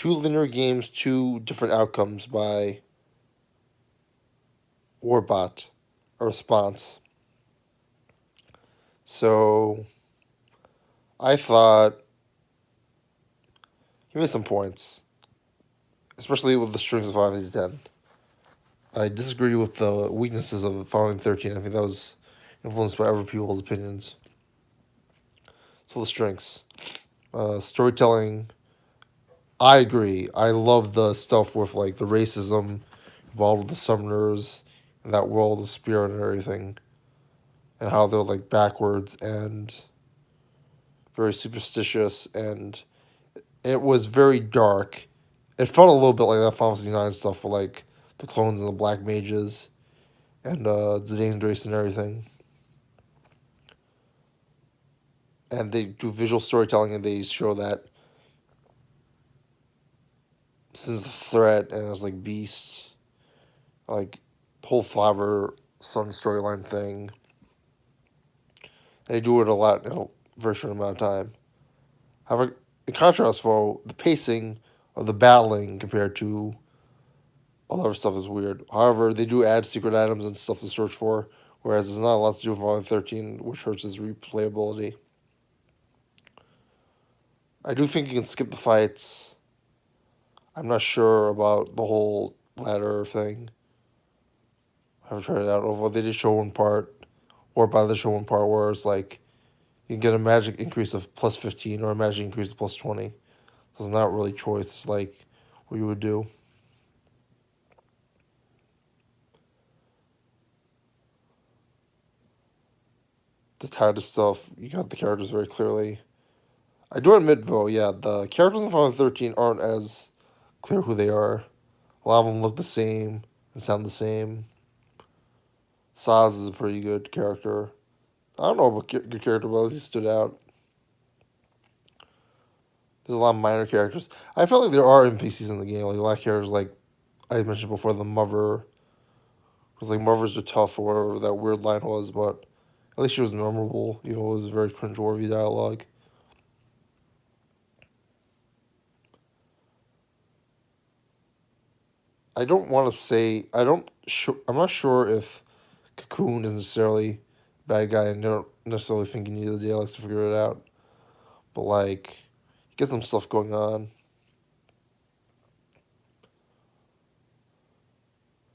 two linear games, two different outcomes by Warbot, a response. So I thought he made some points, especially with the strings of Final Fantasy X. I disagree with the weaknesses of Final Fantasy 13. I think that was influenced by other people's opinions. So the strengths, storytelling. I agree. I love the stuff with like the racism involved with the summoners and that world of spirit and everything, and how they're like backwards and very superstitious, and it was very dark. It felt a little bit like that Final Fantasy 9 stuff with like the clones and the black mages and Zidane's race and everything. And they do visual storytelling and they show that since the threat and it's like Beast, like the whole Flower Sun storyline thing. And they do it a lot in a very short amount of time. However, in contrast, though, the pacing of the battling compared to all the other stuff is weird. However, they do add secret items and stuff to search for, whereas there's not a lot to do with Final 13, which hurts his replayability. I do think you can skip the fights. I'm not sure about the whole ladder thing. I haven't tried it out. Although they did show one part, or by the show one part where it's like you can get a magic increase of plus 15 or a magic increase of plus 20. So it's not really choice. It's like what you would do. The Titus stuff, you got the characters very clearly. I do admit, though, yeah, the characters in Final 13 aren't as clear who they are. A lot of them look the same and sound the same. Saz is a pretty good character. I don't know about good character, but he stood out. There's a lot of minor characters. I felt like there are NPCs in the game, like a lot of characters, like I mentioned before, the Mother. It was like Mothers are tough or whatever that weird line was, but at least she was memorable. You know, it was very cringeworthy dialogue. I don't want to say I'm not sure if Cocoon is necessarily a bad guy, and I don't necessarily think you need the dialects to figure it out. But like, get some stuff going on.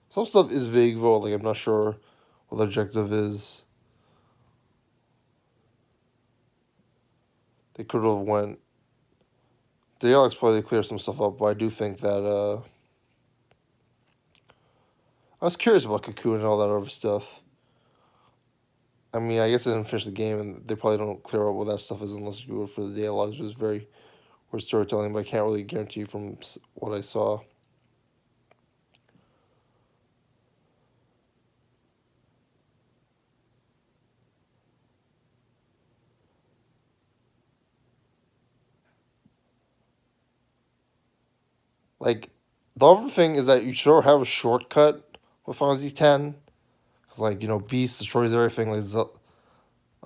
Some stuff is vague though. Like I'm not sure what the objective is. They could have went. The dialects probably clear some stuff up, but I do think that I was curious about Cocoon and all that other stuff. I mean, I guess I didn't finish the game, and they probably don't clear up what that stuff is unless you do it for the dialogues, which is very weird storytelling, but I can't really guarantee from what I saw. Like, the other thing is that you sort of have a shortcut with Final Fantasy X. Because, like, you know, Beast destroys everything, like,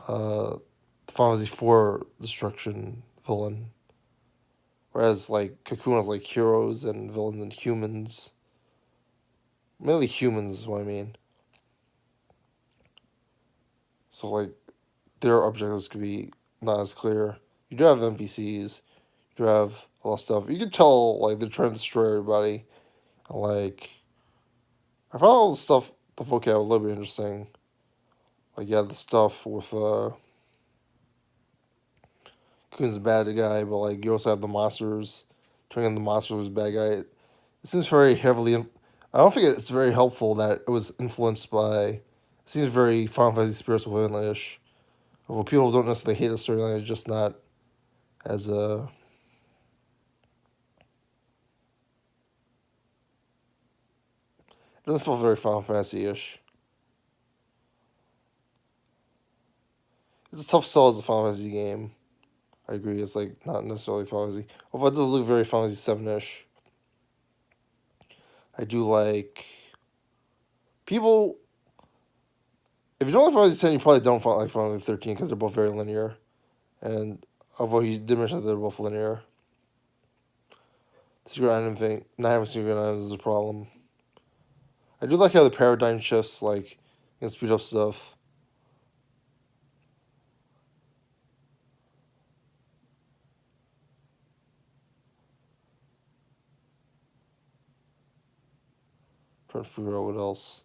Final Fantasy IV destruction villain. Whereas, like, Cocoon has, like, heroes and villains and humans. Mainly humans is what I mean. So, like, their objectives could be not as clear. You do have NPCs. You do have a lot of stuff. You can tell, like, they're trying to destroy everybody. Like, I found all the stuff, the vocab, a little bit interesting. Like, yeah, the stuff with, Coon's a bad guy, but, like, you also have the monsters. Turning the monsters a bad guy. It seems very heavily, I don't think it's very helpful that it was influenced by, it seems very Final Fantasy Spirits Within-ish. Well, people don't necessarily hate the storyline, it's just not as, it doesn't feel very Final Fantasy-ish. It's a tough sell as a Final Fantasy game. I agree, it's like not necessarily Final Fantasy. Although it does look very Final Fantasy 7-ish. I do like people. If you don't like Final Fantasy 10, you probably don't like Final Fantasy 13 because they're both very linear. And although you did mention that they're both linear, secret item thing, not having secret items is a problem. I do like how the paradigm shifts, like, can speed up stuff. Trying to figure out what else.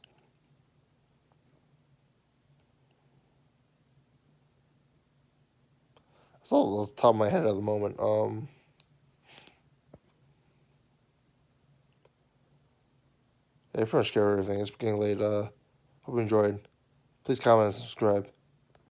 That's all off the top of my head at the moment. Yeah, I pretty much covered everything. It's getting late. Hope you enjoyed. Please comment and subscribe.